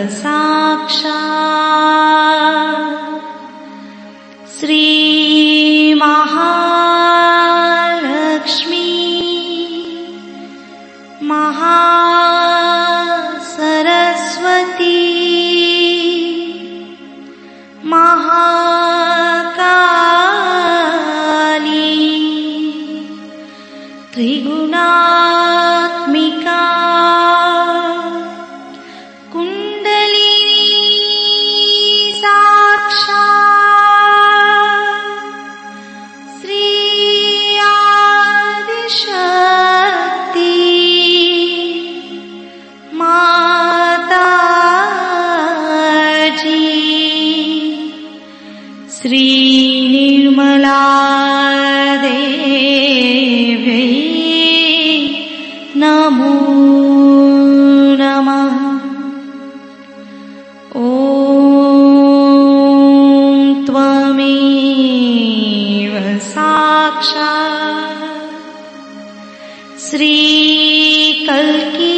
साक्षात् श्री महालक्ष्मी महासरस्वती महाकाली त्रिगुणात्मिका कुंडलिनी साक्षात् श्री आदिशक्ति माताजी श्री निर्मला देवी नमो नमः। ॐ त्वमेव साक्षात् श्री कल्की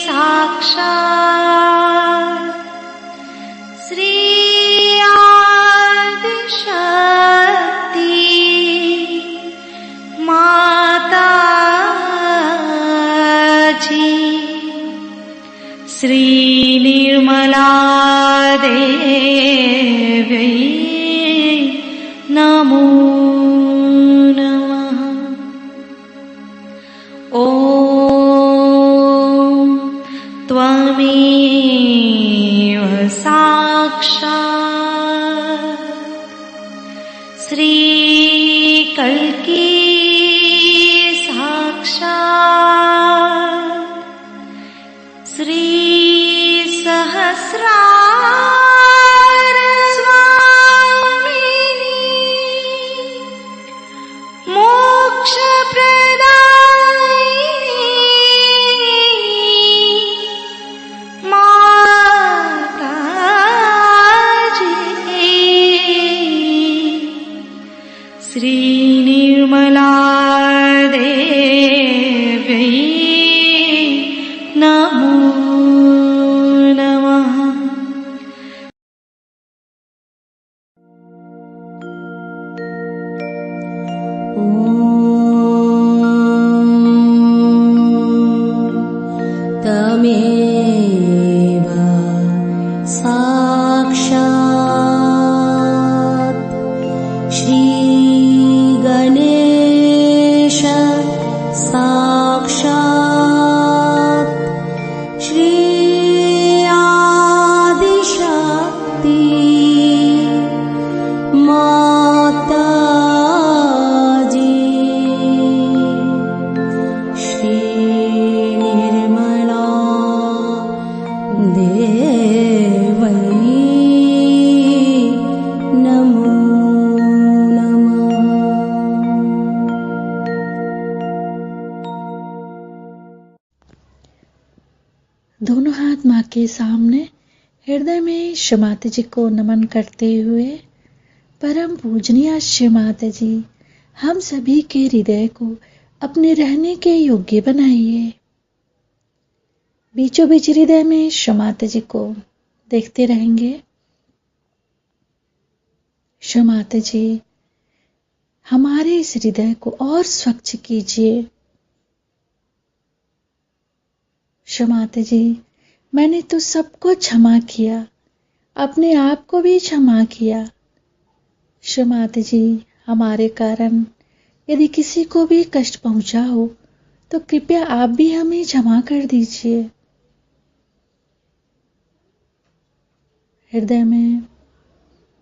साक्षात् श्री आदिशक्ति माताजी श्री निर्मला देवी नमो नमः। ॐ त्वमेव साक्षात् श्री कल्की साक्षात् श्री सहस्रार स्वामिनी मोक्ष प्रदायिनी माताजी श्री निर्मला देवी नमो नमः। तमेव साक्षात् श्री गणेश साक्षात् श्री आदिशक्ति माताजी श्री निर्मला देवी नमो नमः। दोनों हाथ माँ के सामने हृदय में श्री माता जी को नमन करते हुए, परम पूजनीय श्री माता जी, हम सभी के हृदय को अपने रहने के योग्य बनाइए। बीचों बीच हृदय में श्री माता जी को देखते रहेंगे। श्री माता जी, हमारे इस हृदय को और स्वच्छ कीजिए। श्री माता जी, मैंने तो सबको क्षमा किया, अपने आप को भी क्षमा किया। श्री माता जी, हमारे कारण यदि किसी को भी कष्ट पहुंचा हो तो कृपया आप भी हमें क्षमा कर दीजिए। हृदय में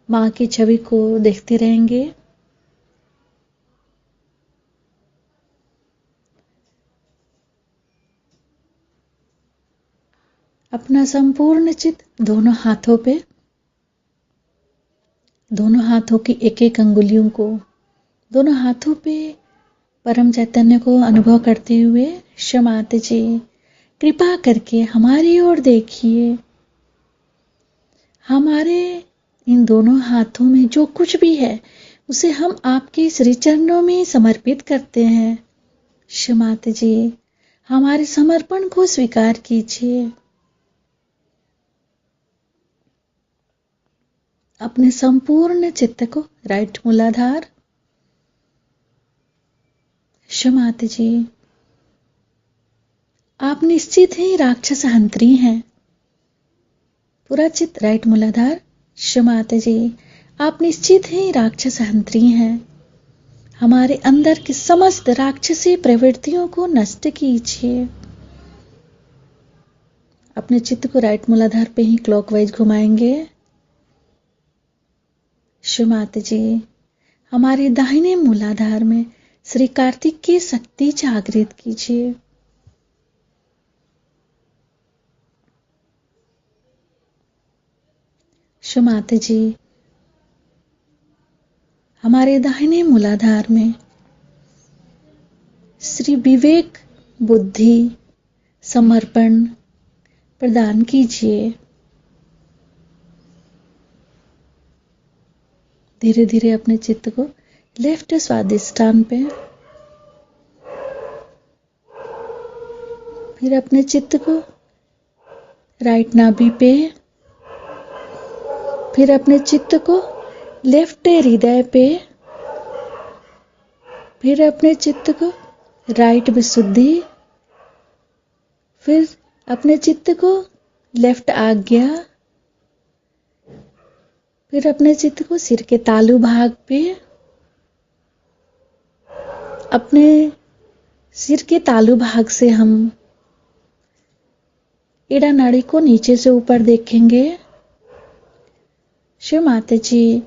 माँ की छवि को देखते रहेंगे। अपना संपूर्ण चित्त दोनों हाथों पे, दोनों हाथों की एक एक अंगुलियों को दोनों हाथों पे परम चैतन्य को अनुभव करते हुए, श्री माता जी कृपा करके हमारी ओर देखिए। हमारे इन दोनों हाथों में जो कुछ भी है उसे हम आपके श्री चरणों में समर्पित करते हैं। श्री माता जी, हमारे समर्पण को स्वीकार कीजिए। अपने संपूर्ण चित्त को राइट मूलाधार। माता जी, आप निश्चित ही राक्षस हंत्री हैं। पूरा चित्त राइट मूलाधार। माता जी, आप निश्चित ही राक्षस हंत्री हैं। हमारे अंदर की समस्त राक्षसी प्रवृत्तियों को नष्ट कीजिए। अपने चित्त को राइट मूलाधार पे ही क्लॉकवाइज घुमाएंगे। माता जी, हमारे दाहिने मूलाधार में श्री कार्तिक की शक्ति जागृत कीजिए। माता जी, हमारे दाहिने मूलाधार में श्री विवेक बुद्धि समर्पण प्रदान कीजिए। धीरे धीरे अपने चित्त को लेफ्ट स्वादिष्ठान पे, फिर अपने चित्त को राइट नाभि पे, फिर अपने चित्त को लेफ्ट हृदय पे, फिर अपने चित्त को राइट विशुद्धि, फिर अपने चित्त को लेफ्ट आज्ञा, फिर अपने चित्त को सिर के तालु भाग पे, अपने सिर के तालु भाग से हम एड़ा नाड़ी को नीचे से ऊपर देखेंगे। शिव माता जी,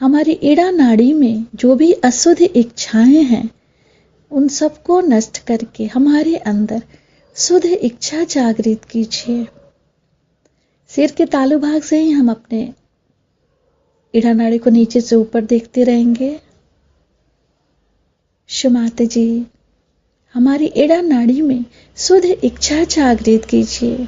हमारी एड़ा नाड़ी में जो भी अशुद्ध इच्छाएं हैं उन सबको नष्ट करके हमारे अंदर शुद्ध इच्छा जागृत कीजिए। सिर के तालु भाग से ही हम अपने एड़ा नाड़ी को नीचे से ऊपर देखते रहेंगे। शिव माता जी, हमारी एड़ा नाड़ी में शुद्ध इच्छा जागृत कीजिए।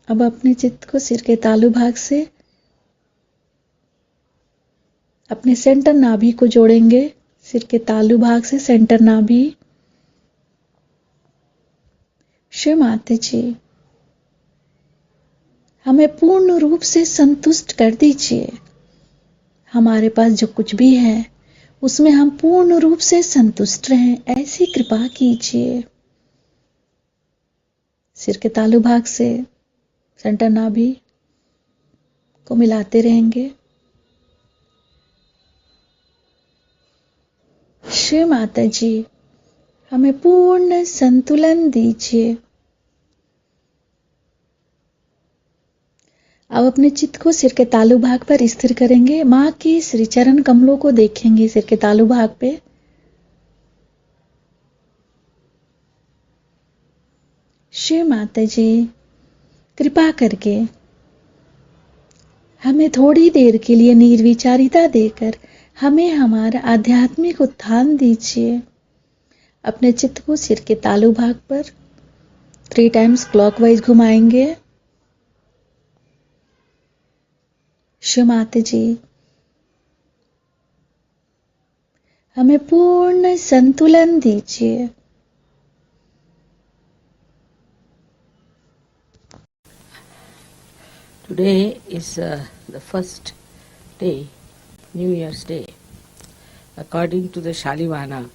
अब अपने चित्त को सिर के तालु भाग से अपने सेंटर नाभि को जोड़ेंगे। सिर के तालु भाग से सेंटर नाभि। शिव माता जी, हमें पूर्ण रूप से संतुष्ट कर दीजिए। हमारे पास जो कुछ भी है उसमें हम पूर्ण रूप से संतुष्ट रहें, ऐसी कृपा कीजिए। सिर के तालु भाग से सेंटर नाभि को मिलाते रहेंगे। श्री माता जी, हमें पूर्ण संतुलन दीजिए। अब अपने चित्त को सिर के तालु भाग पर स्थिर करेंगे। मां के श्री चरण कमलों को देखेंगे सिर के तालु भाग पे। श्री माता जी, कृपा करके हमें थोड़ी देर के लिए निर्विचारिता देकर हमें हमारा आध्यात्मिक उत्थान दीजिए। अपने चित्त को सिर के तालु भाग पर 3 टाइम्स क्लॉकवाइज घुमाएंगे। शिव माता जी, हमें पूर्ण संतुलन दीजिए। Today is the first day, New Year's Day. According to the Shalivana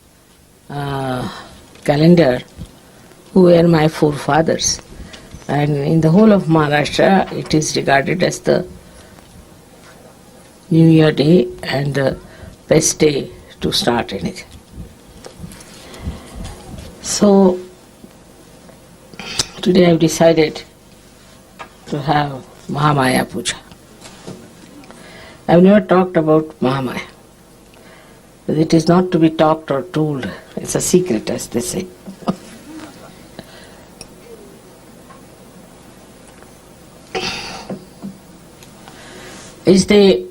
calendar, who were my forefathers, and in the whole of Maharashtra it is regarded as the New Year Day and the best day to start anything. So today I have decided to have Mahamaya Puja. I have never talked about Mahamaya, but it is not to be talked or told. It's a secret, as they say. It's the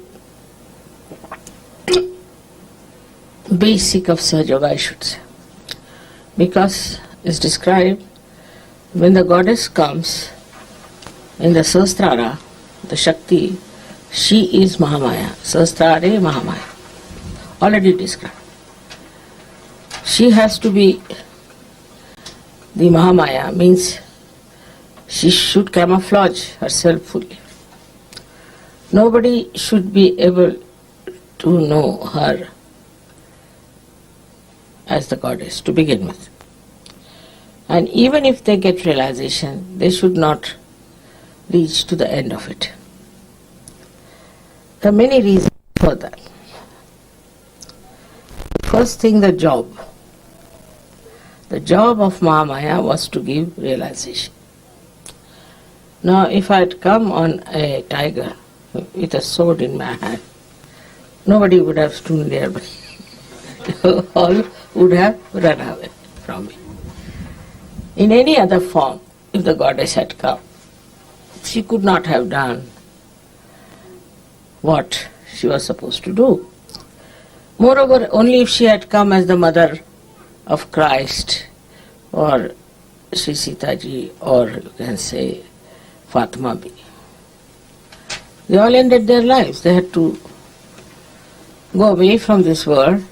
basic of Sahajyog, I should say, because it's described when the goddess comes in the Sahasrara, the Shakti, she is Mahamaya. Sahasrare Mahamaya. Already described. She has to be the Mahamaya, means She should camouflage herself fully. Nobody should be able to know her as the goddess to begin with. And even if they get realization, they should not reach to the end of it. There are many reasons for that. First thing, the job. The job of Mahamaya was to give realization. Now, if I had come on a tiger with a sword in my hand, nobody would have stood nearby. All would have run away from me. In any other form, if the goddess had come, she could not have done what she was supposed to do. Moreover, only if she had come as the mother of Christ, or Shri Sitaji, or you can say Fatima Bi. They all ended their lives. They had to go away from this world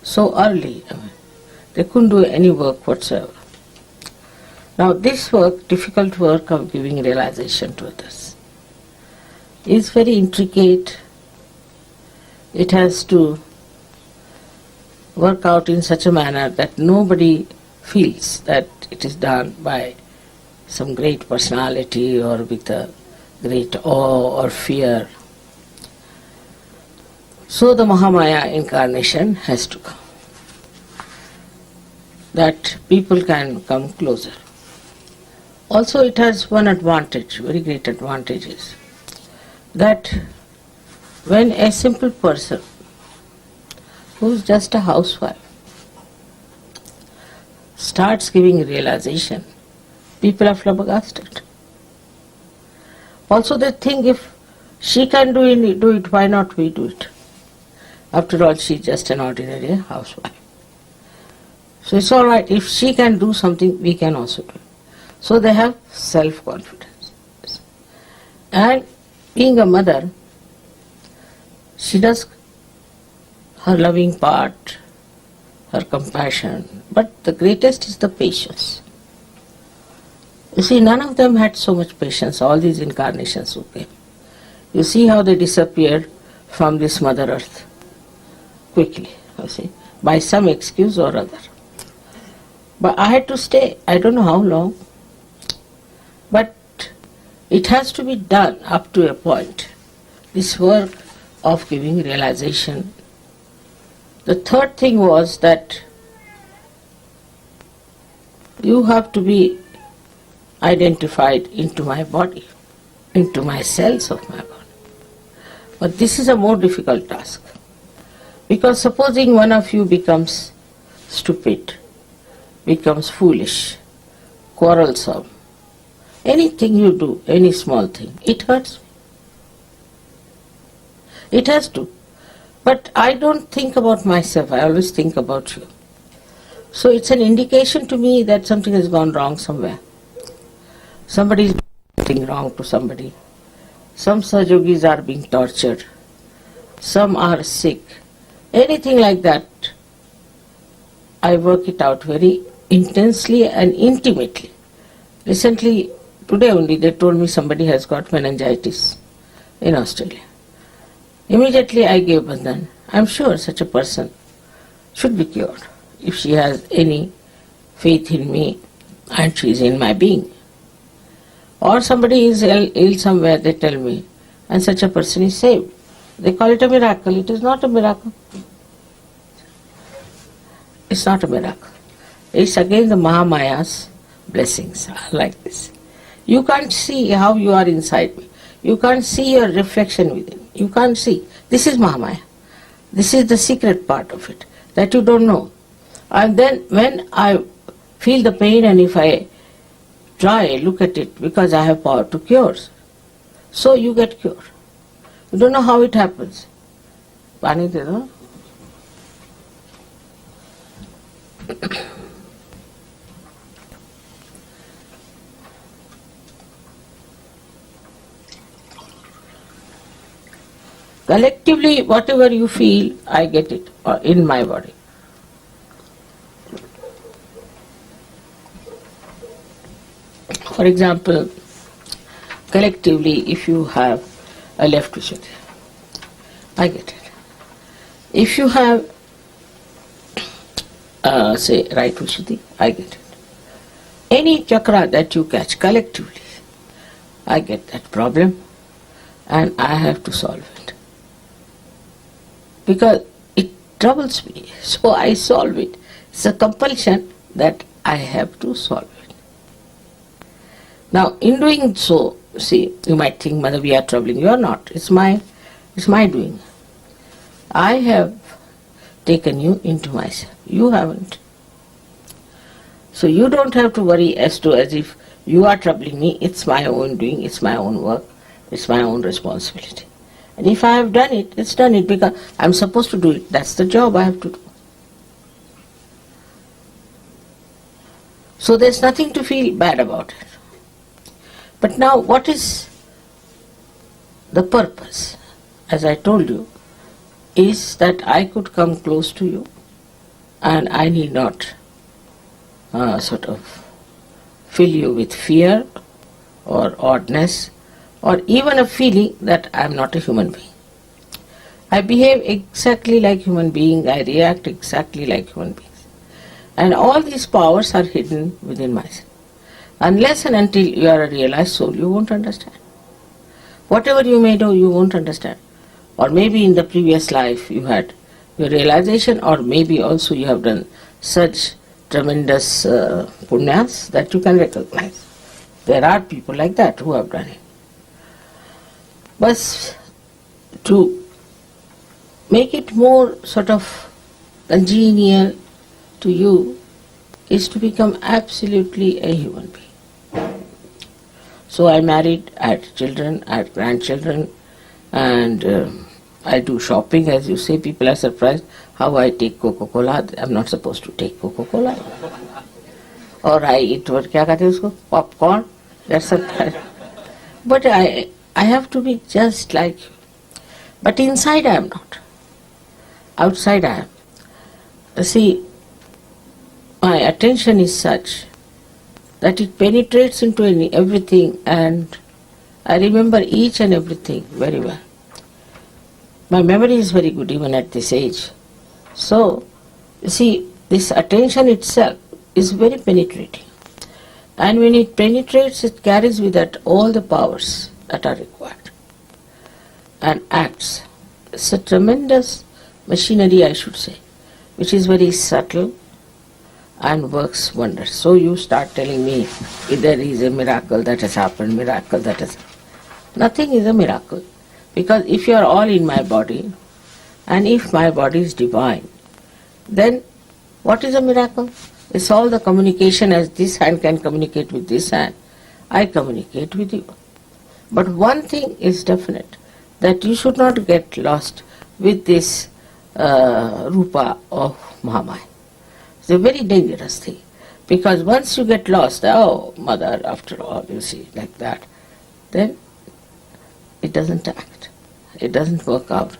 so early. They couldn't do any work whatsoever. Now this work, difficult work of giving realization to others, is very intricate. It has to work out in such a manner that nobody feels that it is done by some great personality or with a great awe or fear. So the Mahamaya incarnation has to come, that people can come closer. Also it has one advantage, very great advantage, is that when a simple person who is just a housewife starts giving realization, people are flabbergasted. Also they think, if she can do it, why not we do it? After all, she is just an ordinary housewife. So it's all right, if she can do something, we can also do it. So they have self-confidence. And being a mother, she does her loving part, her compassion, but the greatest is the patience. You see, none of them had so much patience, all these incarnations who came. You see how they disappeared from this Mother Earth quickly, you see, by some excuse or other. But I had to stay, I don't know how long, but it has to be done up to a point, this work of giving realization. The third thing was that you have to be identified into my body, into my cells of my body. But this is a more difficult task, because supposing one of you becomes stupid, becomes foolish, quarrelsome, anything you do, any small thing, it hurts me. It has to. But I don't think about myself, I always think about you. So it's an indication to me that something has gone wrong somewhere. Somebody is doing something wrong to somebody. Some Sahajyogis are being tortured. Some are sick. Anything like that, I work it out very intensely and intimately. Recently, today only, they told me somebody has got meningitis in Australia. Immediately I gave Bandhan. I am sure such a person should be cured if she has any faith in me and she is in my being. Or somebody is ill somewhere, they tell me, and such a person is saved. They call it a miracle. It is not a miracle. It's not a miracle. It's again the Mahamaya's blessings are like this. You can't see how you are inside me. You can't see your reflection within. You can't see. This is Mahamaya. This is the secret part of it, that you don't know. And then when I feel the pain, and if I try, look at it, because I have power to cure, so you get cured. You don't know how it happens. Pani de do? Collectively, whatever you feel, I get it in my body. For example, collectively, if you have a left Vishuddhi, I get it. If you have, say, right Vishuddhi, I get it. Any chakra that you catch collectively, I get that problem and I have to solve it. Because it troubles me, so I solve it. It's a compulsion that I have to solve it. Now, in doing so, see, you might think, Mother, we are troubling. You are not. It's my doing. I have taken you into myself. You haven't. So you don't have to worry as if you are troubling me. It's my own doing. It's my own work. It's my own responsibility. And if I have done it, it's done it because I'm supposed to do it. That's the job I have to do. So there's nothing to feel bad about it. But now what is the purpose? As I told you, is that I could come close to you and I need not sort of fill you with fear or oddness or even a feeling that I am not a human being. I behave exactly like human being, I react exactly like human beings. And all these powers are hidden within myself. Unless and until you are a realized soul, you won't understand. Whatever you may know, you won't understand. Or maybe in the previous life you had your realization, or maybe also you have done such tremendous punyas that you can recognize. There are people like that who have done it. But to make it more sort of congenial to you is to become absolutely a human being. So I married, I had children, I had grandchildren, and I do shopping, as you say. People are surprised how I take Coca-Cola. I'm not supposed to take Coca-Cola. Or I eat what kya kehte usko? Popcorn. That's surprise. But I have to be just like you. But inside I am not. Outside I am. See, my attention is such that it penetrates into everything, and I remember each and everything very well. My memory is very good even at this age. So, you see, this attention itself is very penetrating. And when it penetrates, it carries with it all the powers that are required and acts. It's a tremendous machinery, I should say, which is very subtle and works wonders. So you start telling me if there is a miracle that has happened, miracle that has happened. Nothing is a miracle. Because if you are all in my body, and if my body is divine, then what is a miracle? It's all the communication, as this hand can communicate with this hand. I communicate with you. But one thing is definite, that you should not get lost with this rupa of Mahamaya. It's a very dangerous thing. Because once you get lost, oh, mother, after all, you see, like that, then it doesn't act. It doesn't work out.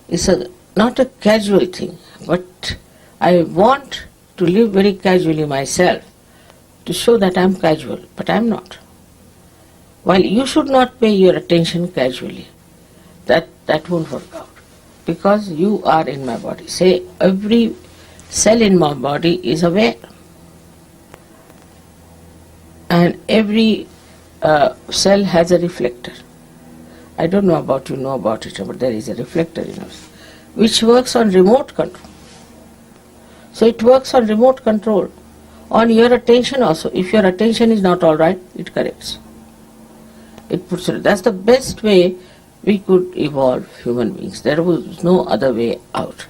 It's not a casual thing, but I want to live very casually myself to show that I'm casual, but I'm not. While you should not pay your attention casually, that won't work out, because you are in my body. Say, every cell in my body is aware, and every cell has a reflector. I don't know about you know about it, but there is a reflector in us, which works on remote control. So it works on remote control, on your attention also. If your attention is not all right, it corrects. It puts it. That's the best way we could evolve human beings. There was no other way out.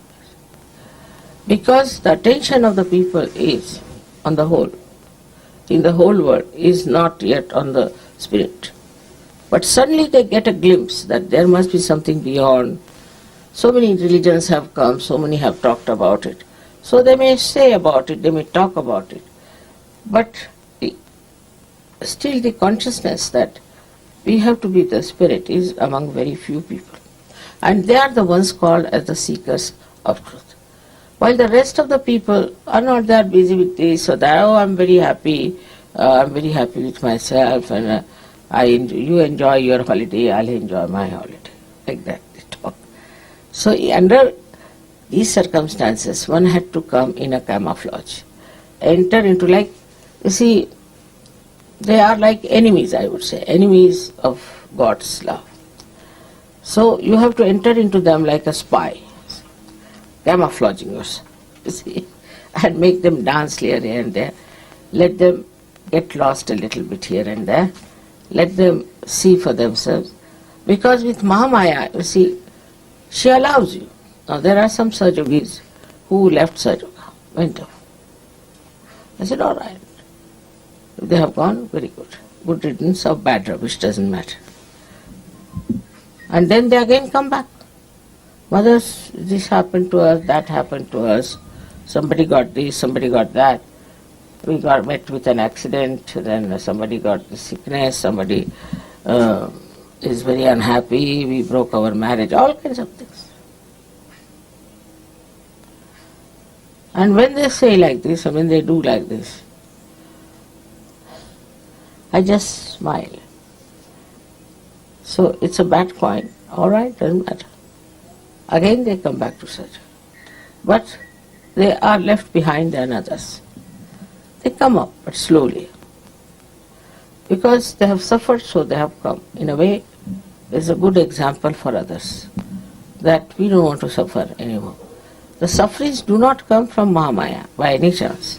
Because the attention of the people is, on the whole, in the whole world, is not yet on the spirit. But suddenly they get a glimpse that there must be something beyond. So many religions have come, so many have talked about it. So they may say about it, they may talk about it. But still the consciousness that we have to be the spirit is among very few people. And they are the ones called as the seekers of truth. While the rest of the people are not that busy with this or that, oh, I'm very happy I'm very happy with myself, and you enjoy your holiday, I'll enjoy my holiday. Like that they talk. So under these circumstances, one had to come in a camouflage, enter into, like, you see, they are like enemies, I would say, enemies of God's love. So you have to enter into them like a spy, camouflaging yourself, you see, and make them dance here and there, let them get lost a little bit here and there, let them see for themselves. Because with Mahamaya, you see, she allows you. Now there are some Sahajyogis who left Sahaja, went off. I said, all right. If they have gone, very good. Good riddance of bad rubbish, doesn't matter. And then they again come back. Mothers, this happened to us, that happened to us. Somebody got this, somebody got that. We got met with an accident, then somebody got the sickness, somebody is very unhappy, we broke our marriage, all kinds of things. And when they say like this, or when they do like this, I just smile. So it's a bad coin. All right, doesn't matter. Again they come back to Sahaja. But they are left behind than others. They come up, but slowly. Because they have suffered, so they have come. In a way, it's a good example for others that we don't want to suffer anymore. The sufferings do not come from Mahamaya by any chance.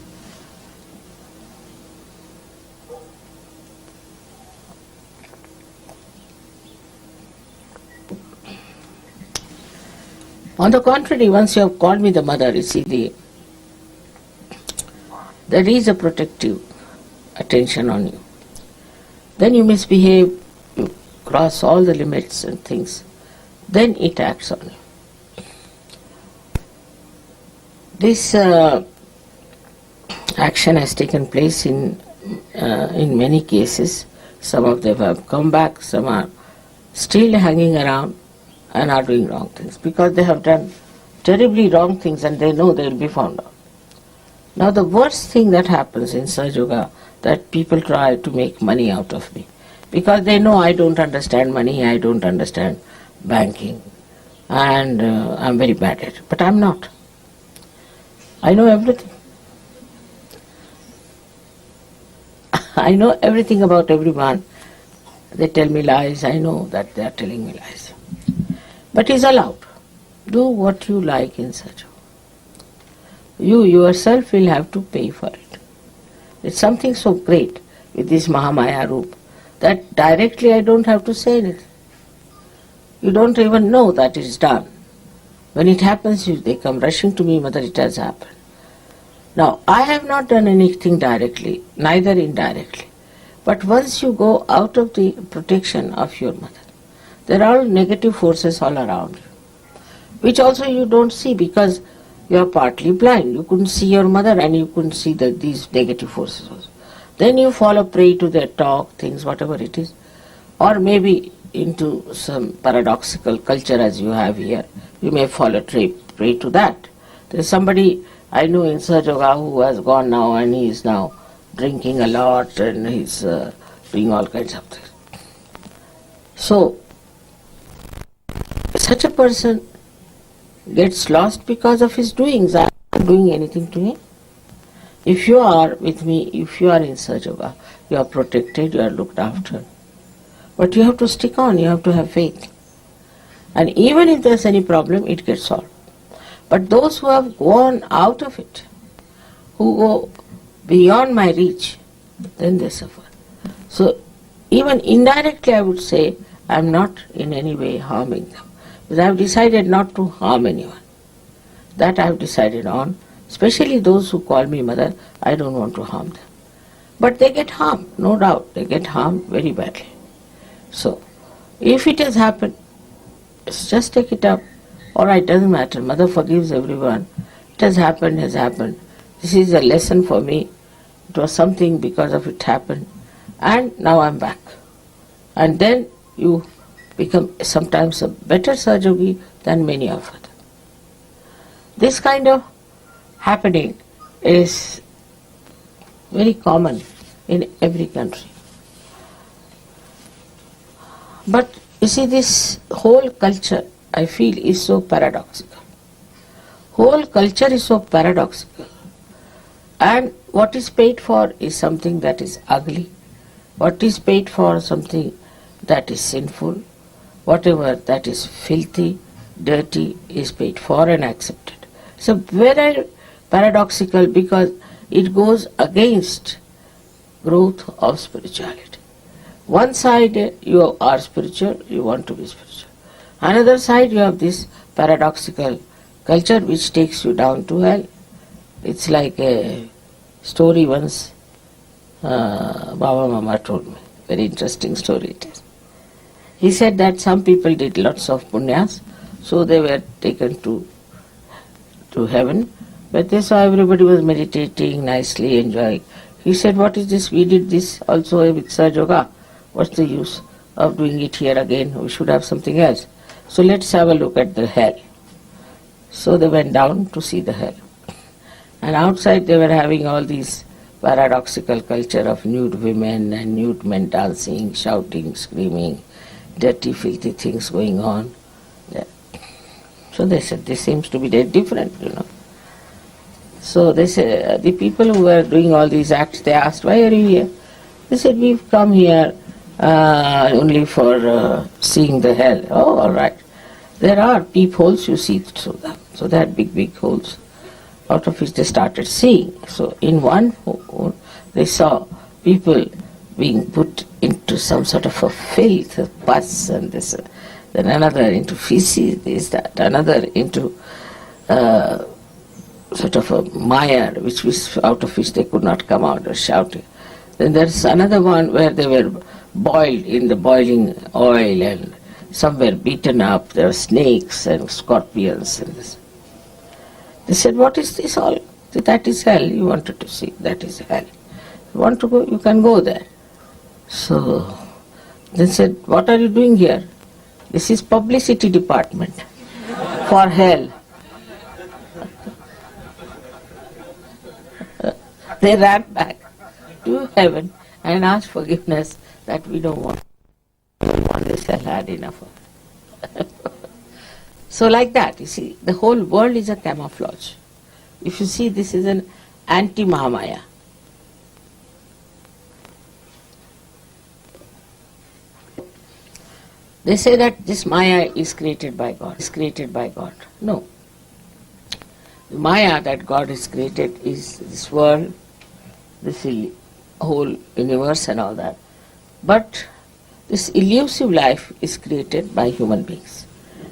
On the contrary, once you have called me the mother, you see, there is a protective attention on you. Then you misbehave, you cross all the limits and things, then it acts on you. This action has taken place in many cases. Some of them have come back, some are still hanging around and are doing wrong things because they have done terribly wrong things and they know they will be found out. Now the worst thing that happens in Sahajyoga, that people try to make money out of me because they know I don't understand money, I don't understand banking, and I'm very bad at it. But I'm not. I know everything. I know everything about everyone. They tell me lies, I know that they are telling me lies. But it's allowed. Do what you like in Sahajyoga. You yourself will have to pay for it. It's something so great with this Mahamaya Roop that directly I don't have to say anything. You don't even know that it's done. When it happens, they come rushing to me, Mother, it has happened. Now, I have not done anything directly, neither indirectly. But once you go out of the protection of your mother, there are negative forces all around you, which also you don't see because you are partly blind. You couldn't see your mother and you couldn't see these negative forces also. Then you fall a prey to their talk, things, whatever it is. Or maybe into some paradoxical culture as you have here. You may fall a prey to that. There is somebody I know in Sahajyoga who has gone now and he is now drinking a lot and he's doing all kinds of things. So, such a person gets lost because of his doings. I am not doing anything to him. If you are with me, if you are in Sahajyoga, you are protected, you are looked after. But you have to stick on, you have to have faith. And even if there is any problem, it gets solved. But those who have gone out of it, who go beyond my reach, then they suffer. So even indirectly I would say I am not in any way harming them. Because I have decided not to harm anyone. That I have decided on. Especially those who call me mother, I don't want to harm them. But they get harmed, no doubt. They get harmed very badly. So, if it has happened, just take it up. Alright, doesn't matter. Mother forgives everyone. It has happened, has happened. This is a lesson for me. It was something because of it happened. And now I'm back. And then you become sometimes a better Sahajyogi than many of us. This kind of happening is very common in every country. But you see, this whole culture, I feel, is so paradoxical. Whole culture is so paradoxical. And what is paid for is something that is ugly. What is paid for something that is sinful. Whatever that is filthy, dirty is paid for and accepted. So very paradoxical, because it goes against growth of spirituality. One side you are spiritual, you want to be spiritual. Another side you have this paradoxical culture which takes you down to hell. It's like a story once Baba Mama told me. Very interesting story it is. He said that some people did lots of punyas, so they were taken to heaven, but they saw everybody was meditating nicely, enjoying. He said, what is this? We did this also with Sahajyoga. What's the use of doing it here again? We should have something else. So let's have a look at the hell. So they went down to see the hell. And outside they were having all these paradoxical culture of nude women and nude men dancing, shouting, screaming, dirty, filthy things going on. Yeah. So they said, this seems to be very different, So they said, the people who were doing all these acts, they asked, why are you here? They said, we've come here only for seeing the hell. Oh, all right. There are peepholes, you see through them. So they had big, big holes, out of which they started seeing. So in one hole, they saw people being put into some sort of a filth, a pus, and this, then another into feces, this, that, another into sort of a mire, which was out of which they could not come out, or shouting. Then there's another one where they were boiled in the boiling oil, and some were beaten up. There were snakes and scorpions and this. They said, what is this all? That is hell. You wanted to see. That is hell. You want to go? You can go there. So they said, what are you doing here? This is publicity department for hell. They ran back to heaven and asked forgiveness that we don't want this hell, had enough of it. So like that, you see, the whole world is a camouflage. If you see, this is an anti-Mahamaya. They say that this Maya is created by God. Is created by God. No. The Maya that God has created is this world, this whole universe and all that. But this elusive life is created by human beings.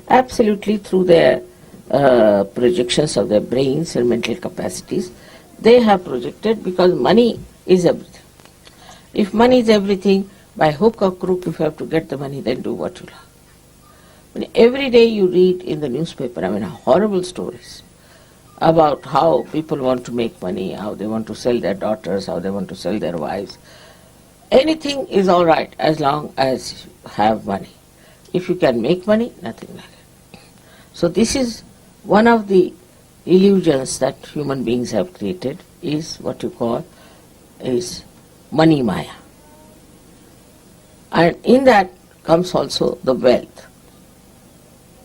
Absolutely through their projections of their brains and mental capacities. They have projected, because money is everything. If money is everything, by hook or crook, if you have to get the money, then do what you love. Every day you read in the newspaper, horrible stories about how people want to make money, how they want to sell their daughters, how they want to sell their wives. Anything is all right as long as you have money. If you can make money, nothing like it. So this is one of the illusions that human beings have created, is what you call is money maya. And in that comes also the wealth,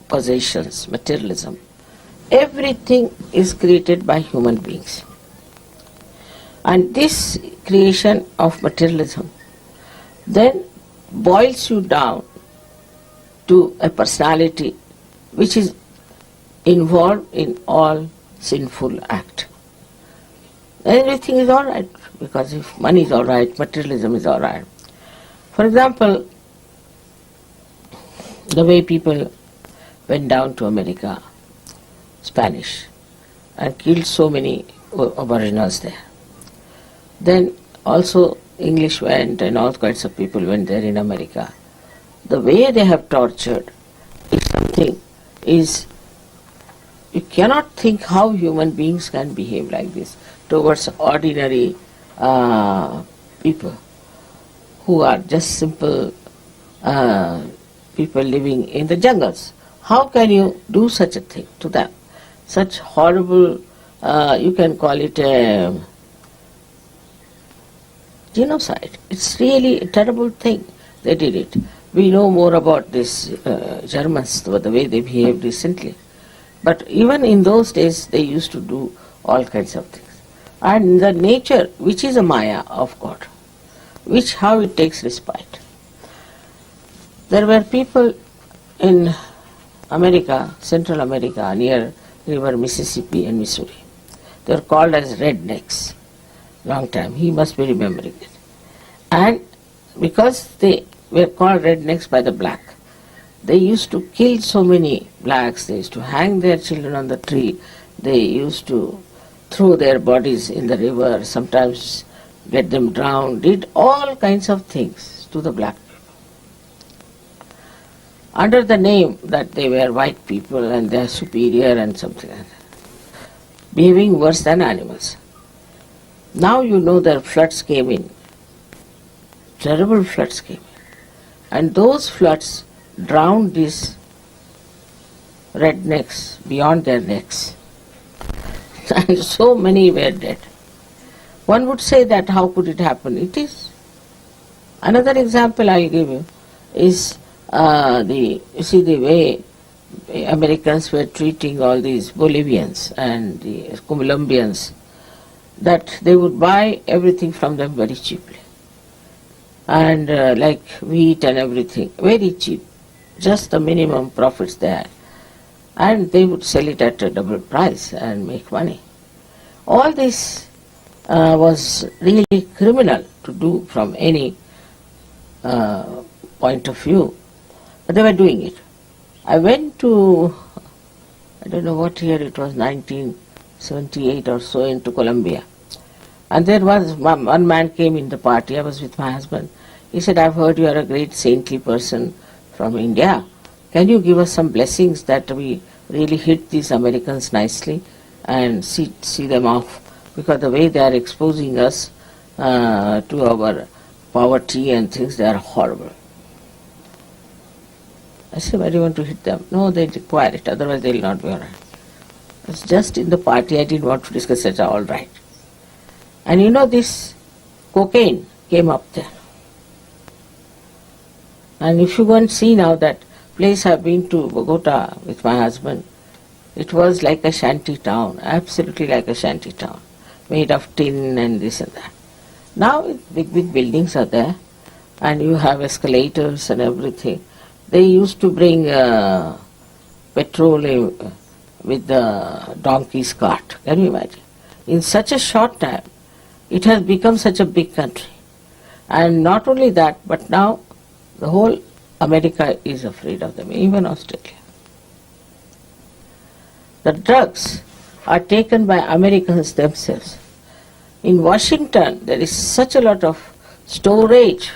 possessions, materialism. Everything is created by human beings. And this creation of materialism then boils you down to a personality which is involved in all sinful act. Everything is all right, because if money is all right, materialism is all right. For example, the way people went down to America, Spanish, and killed so many aboriginals there. Then also English went, and all kinds of people went there in America. The way they have tortured is something, you cannot think how human beings can behave like this towards ordinary people who are just simple people living in the jungles. How can you do such a thing to them? Such horrible, you can call it genocide. It's really a terrible thing. They did it. We know more about this Germans, the way they behaved recently. But even in those days, they used to do all kinds of things. And the nature, which is a Maya of God, which how it takes respite. There were people in America, Central America, near river Mississippi and Missouri. They were called as rednecks. Long time. He must be remembering it. And because they were called rednecks by the black, they used to kill so many blacks. They used to hang their children on the tree. They used to throw their bodies in the river, sometimes get them drowned, did all kinds of things to the black people. Under the name that they were white people and they are superior and something like that. Behaving worse than animals. Now you know that floods came in. Terrible floods came in. And those floods drowned these rednecks beyond their necks. And so many were dead. One would say that how could it happen? It is. Another example I'll give you is the way Americans were treating all these Bolivians and the Colombians, that they would buy everything from them very cheaply. And like wheat and everything, very cheap, just the minimum profits there. And they would sell it at a double price and make money. All this was really criminal to do from any point of view, but they were doing it. I went to, I don't know what year it was, 1978 or so, into Colombia. And there was one man came in the party. I was with my husband. He said, "I've heard you are a great saintly person from India. Can you give us some blessings that we really hit these Americans nicely and see them off? Because the way they are exposing us to our poverty and things, they are horrible." I said, "Why do you want to hit them?" "No, they require it, otherwise they will not be all right." It's just in the party, I didn't want to discuss it, all right. And you know, this cocaine came up there. And if you go and see now that place I've been to, Bogota, with my husband, it was like a shanty town, absolutely like a shanty town, made of tin and this and that. Now big buildings are there, and you have escalators and everything. They used to bring petrol with the donkey's cart. Can you imagine? In such a short time, it has become such a big country. And not only that, but now the whole America is afraid of them, even Australia. The drugs are taken by Americans themselves. In Washington, there is such a lot of storage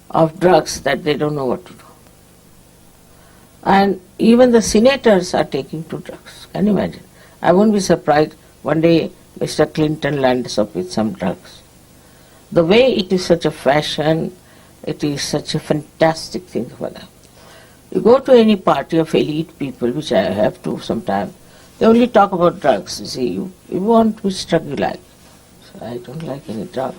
of drugs that they don't know what to do. And even the senators are taking to drugs. Can you imagine? I won't be surprised one day Mr. Clinton lands up with some drugs. The way it is such a fashion, it is such a fantastic thing for them. You go to any party of elite people, which I have to sometimes, they only talk about drugs. You see, you want which drug you like. So I don't like any drug.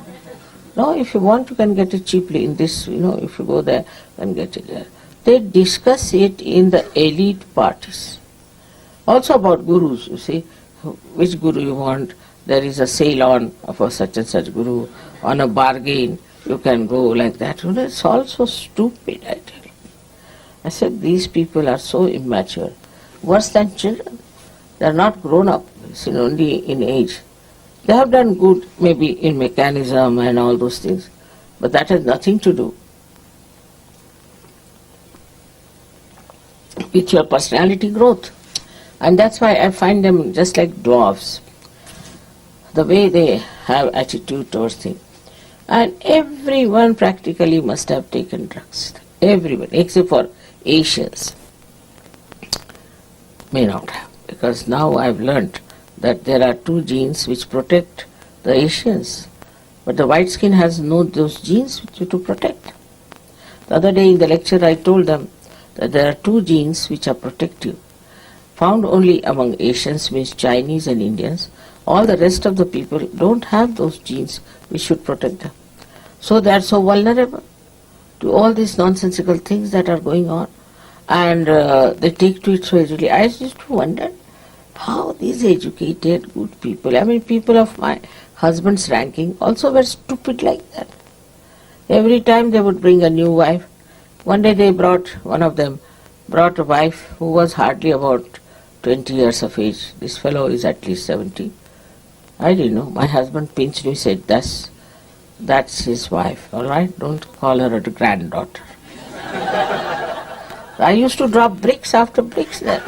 No, if you want, you can get it cheaply in this, if you go there, you can get it there. They discuss it in the elite parties. Also about gurus, you see, which guru you want. There is a sale on for such and such guru, on a bargain, you can go like that. It's all so stupid, I tell you. I said, these people are so immature, worse than children. They are not grown up, only in age. They have done good maybe in mechanism and all those things, but that has nothing to do with your personality growth. And that's why I find them just like dwarfs, the way they have attitude towards things. And everyone practically must have taken drugs. Everyone, except for Asians, may not have. Because now I've learnt that there are two genes which protect the Asians. But the white skin has no those genes to protect. The other day in the lecture I told them that there are two genes which are protective. Found only among Asians, means Chinese and Indians. All the rest of the people don't have those genes which should protect them. So they are so vulnerable to all these nonsensical things that are going on, and they take to it so easily. I used to wonder how these educated, good people, I mean people of my husband's ranking, also were stupid like that. Every time they would bring a new wife. One day one of them brought a wife who was hardly about 20 years of age. This fellow is at least 70. I didn't know. My husband pinched me, said, that's his wife, all right? Don't call her a granddaughter. I used to drop bricks after bricks there.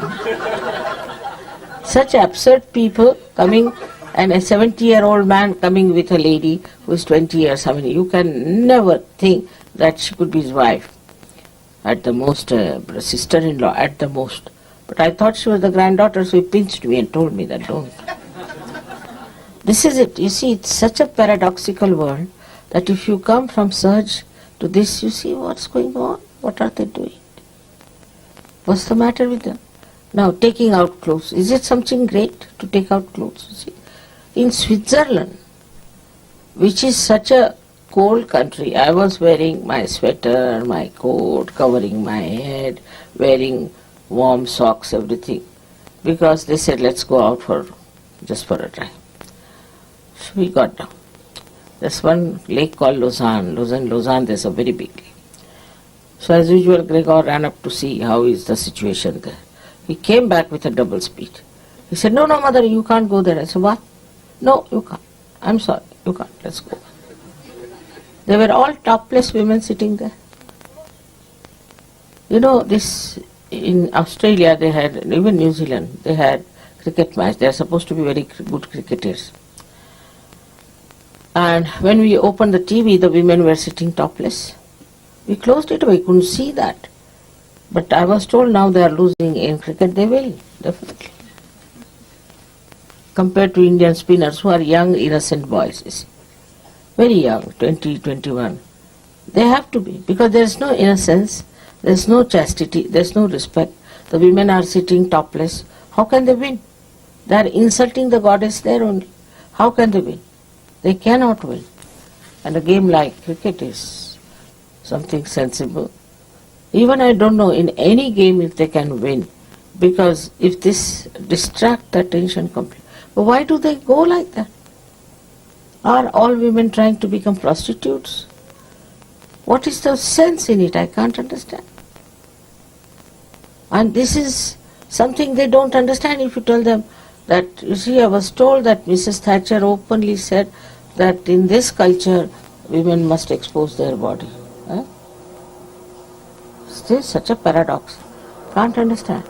Such absurd people coming, and a 70-year-old man coming with a lady who is 20 years. I mean, you can never think that she could be his wife. At the most, sister-in-law, at the most. But I thought she was the granddaughter, so he pinched me and told me that don't. This is it. You see, it's such a paradoxical world that if you come from Sahaj to this, you see what's going on. What are they doing? What's the matter with them? Now, taking out clothes. Is it something great to take out clothes? You see? In Switzerland, which is such a cold country, I was wearing my sweater, my coat, covering my head, wearing warm socks, everything, because they said, let's go out just for a drive. So we got down. There's one lake called Lausanne. There's a very big lake. So as usual, Gregor ran up to see how is the situation there. He came back with a double speed. He said, no, mother, you can't go there. I said, what? No, you can't. I'm sorry, you can't. Let's go. They were all topless women sitting there. You know, this in Australia they had, even New Zealand, they had cricket match. They are supposed to be very good cricketers. And when we opened the TV, the women were sitting topless. We closed it, we couldn't see that. But I was told now they are losing in cricket. They will, definitely. Compared to Indian spinners who are young, innocent boys, you see. Very young, 20, 21. They have to be, because there is no innocence, there is no chastity, there is no respect. The women are sitting topless. How can they win? They are insulting the goddess there only. How can they win? They cannot win. And a game like cricket is something sensible. Even I don't know in any game if they can win, because if this distracts the attention completely. But why do they go like that? Are all women trying to become prostitutes? What is the sense in it? I can't understand. And this is something they don't understand if you tell them that, you see, I was told that Mrs. Thatcher openly said that in this culture women must expose their body. Still such a paradox. Can't understand.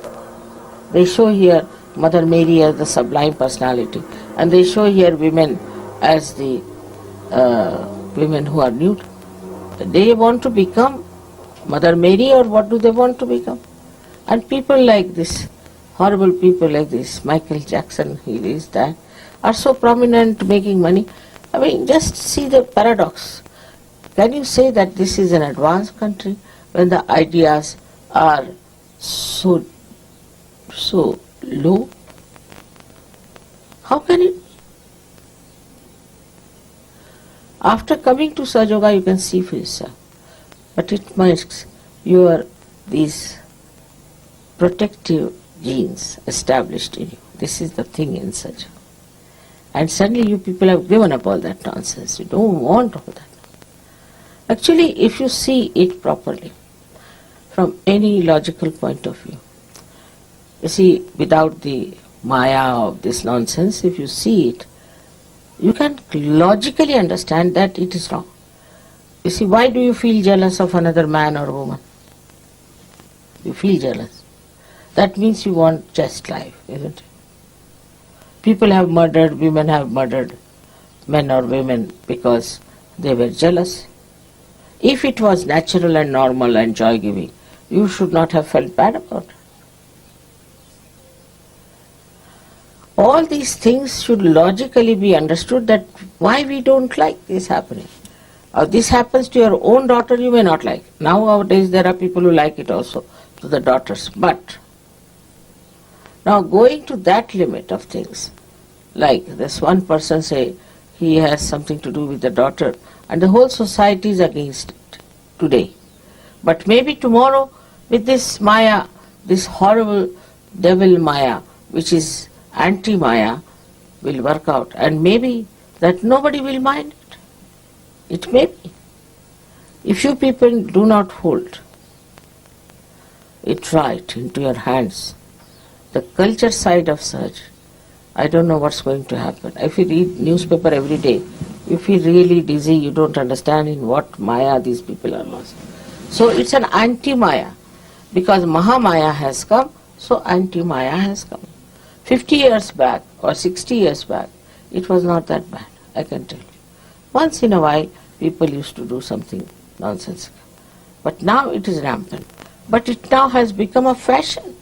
They show here Mother Mary as the sublime personality, and they show here women as the women who are nude. They want to become Mother Mary, or what do they want to become? And people like this, horrible people like this, Michael Jackson, he is that, are so prominent, making money. I mean, just see the paradox. Can you say that this is an advanced country when the ideas are so low? How can it? After coming to Sahajyoga, you can see for yourself. But it makes these protective genes established in you. This is the thing in Sahajyoga. And suddenly you people have given up all that nonsense. You don't want all that. Actually, if you see it properly, from any logical point of view, you see, without the maya of this nonsense, if you see it, you can logically understand that it is wrong. You see, why do you feel jealous of another man or woman? You feel jealous. That means you want just life, isn't it? People have murdered, women have murdered men or women because they were jealous. If it was natural and normal and joy-giving, you should not have felt bad about it. All these things should logically be understood, that why we don't like this happening. Or this happens to your own daughter, you may not like. Nowadays there are people who like it also to the daughters. But now going to that limit of things, like this one person say he has something to do with the daughter and the whole society is against it today. But maybe tomorrow, with this Maya, this horrible devil Maya, which is anti-Maya, will work out, and maybe that nobody will mind it. It may be. If you people do not hold it right into your hands, the culture side of Sahaj, I don't know what's going to happen. If you read newspaper every day, you feel really dizzy, you don't understand in what Maya these people are lost. So it's an anti-Maya. Because Mahamaya has come, so anti-Maya has come. 50 years back or 60 years back, it was not that bad, I can tell you. Once in a while, people used to do something nonsensical. But now it is rampant. But it now has become a fashion.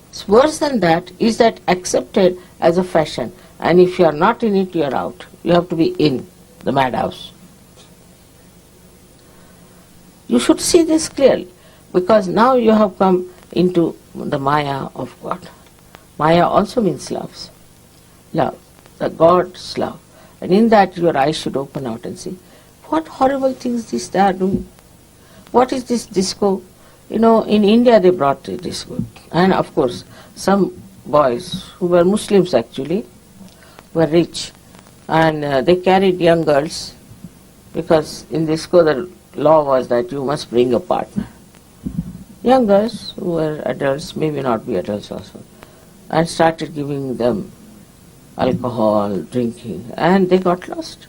It's worse than that, is that accepted as a fashion. And if you are not in it, you are out. You have to be in the madhouse. You should see this clearly, because now you have come into the Maya of God. Maya also means love, the God's love. And in that your eyes should open out and see, what horrible things they are doing. What is this disco? In India they brought the disco. And of course, some boys who were Muslims actually, were rich. And they carried young girls, because in disco the law was that you must bring a partner. Young girls who were adults, maybe not be adults also, and started giving them alcohol, drinking, and they got lost.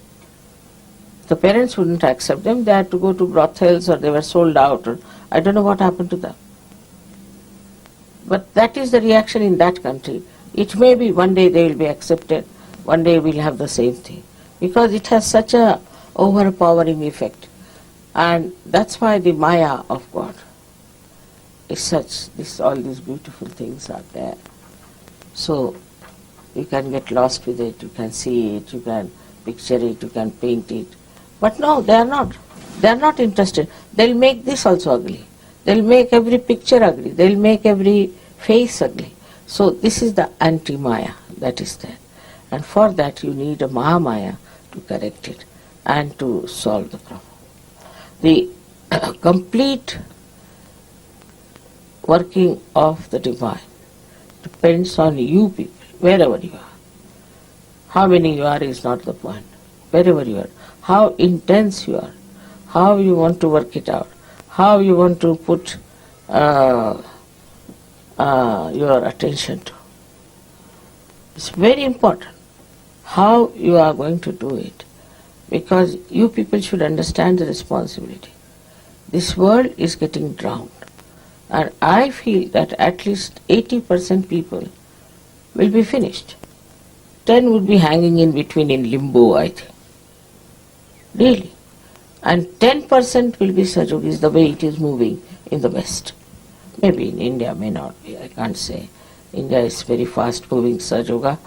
The parents wouldn't accept them, they had to go to brothels, or they were sold out, or I don't know what happened to them. But that is the reaction in that country. It may be one day they will be accepted, one day we'll have the same thing, because it has such a overpowering effect. And that's why the Maya of God is such, all these beautiful things are there. So you can get lost with it, you can see it, you can picture it, you can paint it. But no, they are not. They are not interested. They'll make this also ugly. They'll make every picture ugly. They'll make every face ugly. So this is the anti-Maya that is there. And for that you need a Mahamaya to correct it and to solve the problem. The complete working of the divine depends on you people, wherever you are. How many you are is not the point. Wherever you are, how intense you are, how you want to work it out, how you want to put your attention to. It's very important how you are going to do it, because you people should understand the responsibility. This world is getting drowned, and I feel that at least 80% people will be finished. 10 would be hanging in between in limbo, I think. Really. And 10% will be Sahajyogis, the way it is moving in the West. Maybe in India, may not be, I can't say. India is very fast moving Sahajoga.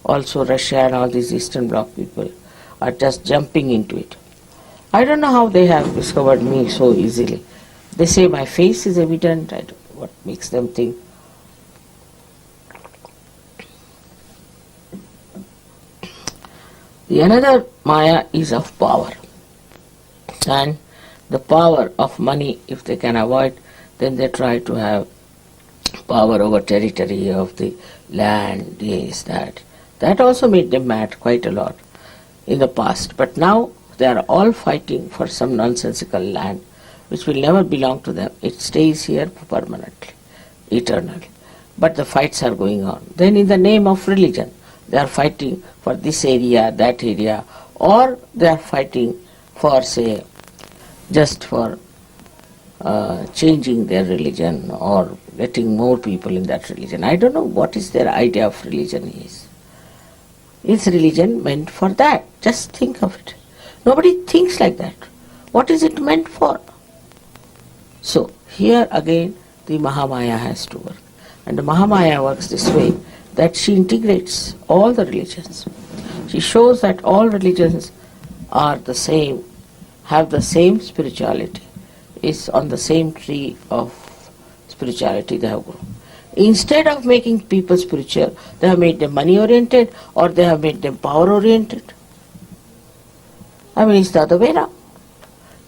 Also Russia and all these Eastern Bloc people are just jumping into it. I don't know how they have discovered me so easily. They say my face is evident. I don't know what makes them think. The another Maya is of power. And the power of money, if they can avoid, then they try to have power over territory of the land, this, that. That also made them mad quite a lot in the past. But now they are all fighting for some nonsensical land which will never belong to them. It stays here permanently, eternally. But the fights are going on. Then in the name of religion, they are fighting for this area, that area, or they are fighting for, say, just for changing their religion or getting more people in that religion. I don't know what is their idea of religion is. Is religion meant for that? Just think of it. Nobody thinks like that. What is it meant for? So, here again the Mahamaya has to work. And the Mahamaya works this way, that she integrates all the religions. She shows that all religions are the same, have the same spirituality, is on the same tree of spirituality they have grown. Instead of making people spiritual, they have made them money oriented or they have made them power oriented. I mean, it's the other way around.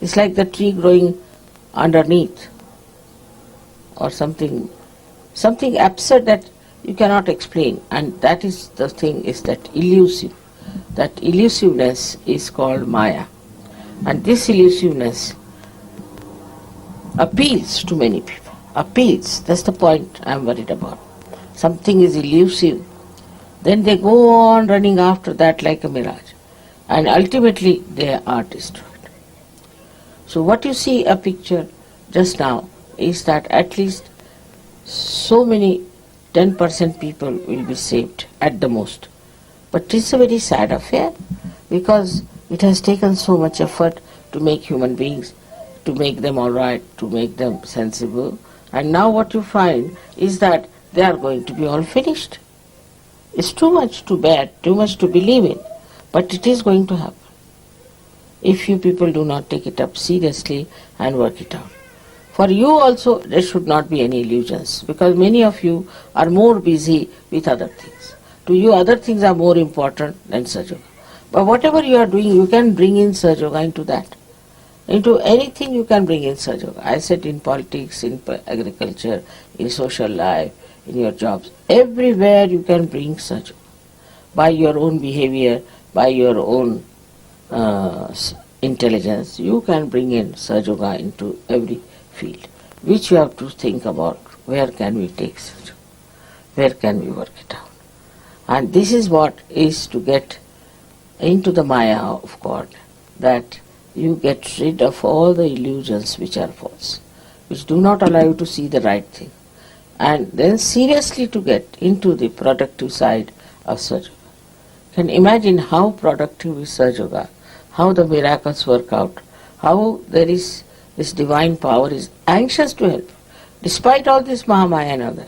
It's like the tree growing underneath, or something absurd that you cannot explain. And that is the thing, is that elusive. That elusiveness is called Maya. And this elusiveness appeals to many people. Appeals, that's the point I'm worried about. Something is elusive, then they go on running after that like a mirage. And ultimately they are destroyed. So what you see a picture just now is that at least so many 10% people will be saved at the most. But it's a very sad affair, because it has taken so much effort to make human beings, to make them all right, to make them sensible. And now what you find is that they are going to be all finished. It's too much to bear, too much to believe in, but it is going to happen if you people do not take it up seriously and work it out. For you also, there should not be any illusions, because many of you are more busy with other things. To you, other things are more important than Sahaja. But whatever you are doing, you can bring in Sahaja into that. Into anything you can bring in Sahaja. I said in politics, in agriculture, in social life, in your jobs, everywhere you can bring Sahaja. By your own behavior, by your own intelligence, you can bring in Sahaja into every field, which you have to think about. Where can we take Sahaja? Where can we work it out? And this is what is to get into the Maya of God, that you get rid of all the illusions which are false, which do not allow you to see the right thing. And then seriously to get into the productive side of Sahaja. Can imagine how productive is Sahaja, how the miracles work out, how there is this divine power is anxious to help, despite all this Mahamaya and other.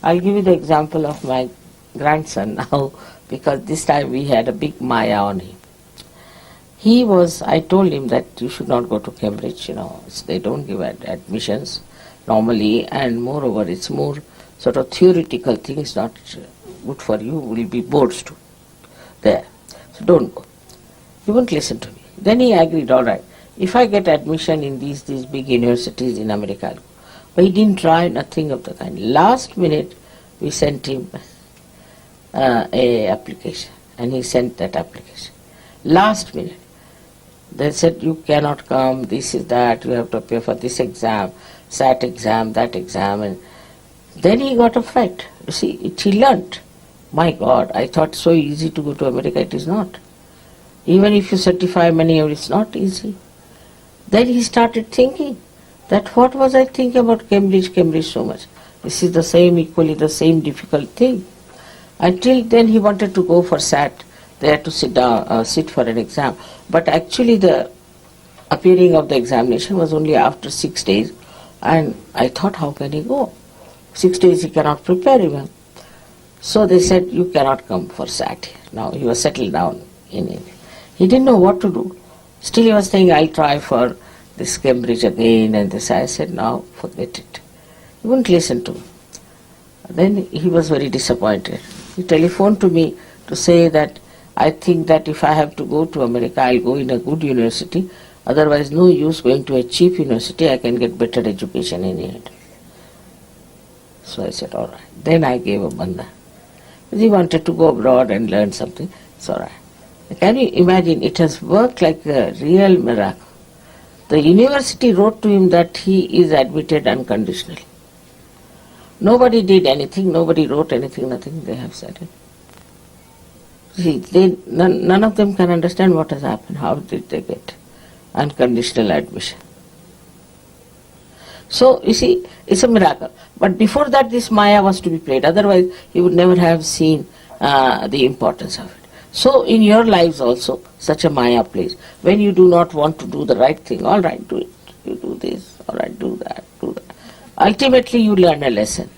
I'll give you the example of my grandson now, because this time we had a big Maya on him. I told him that you should not go to Cambridge, they don't give admissions normally, and moreover it's more sort of theoretical thing, it's not good for you, will be boards too there. So don't go. He wouldn't listen to me. Then he agreed, all right, if I get admission in these big universities in America, I'll go. But he didn't try, nothing of the kind. Last minute we sent him a application, and he sent that application. Last minute. They said, you cannot come, this is that, you have to appear for this exam, SAT exam, that exam. And then he got a fright. You see, he learnt. My God, I thought so easy to go to America, it is not. Even if you certify many years, it's not easy. Then he started thinking that what was I thinking about Cambridge so much? This is the same, equally the same difficult thing. Until then he wanted to go for SAT. They had to sit for an exam. But actually the appearing of the examination was only after 6 days. And I thought, how can he go? 6 days he cannot prepare even. So they said, you cannot come for SAT. Now he was settled down in India. He didn't know what to do. Still he was saying, I'll try for this Cambridge again and this. I said, no, forget it. He wouldn't listen to me. Then he was very disappointed. He telephoned to me to say that I think that if I have to go to America, I'll go in a good university. Otherwise, no use going to a cheap university. I can get better education in India. So I said, all right. Then I gave a bandha. He wanted to go abroad and learn something. It's all right. Can you imagine? It has worked like a real miracle. The university wrote to him that he is admitted unconditionally. Nobody did anything, nobody wrote anything, nothing, they have said it. See, none of them can understand what has happened. How did they get unconditional admission? So, you see, it's a miracle. But before that, this Maya was to be played. Otherwise, he would never have seen the importance of it. So, in your lives also, such a Maya plays. When you do not want to do the right thing, all right, do it. You do this, all right, do that, do that. Ultimately, you learn a lesson.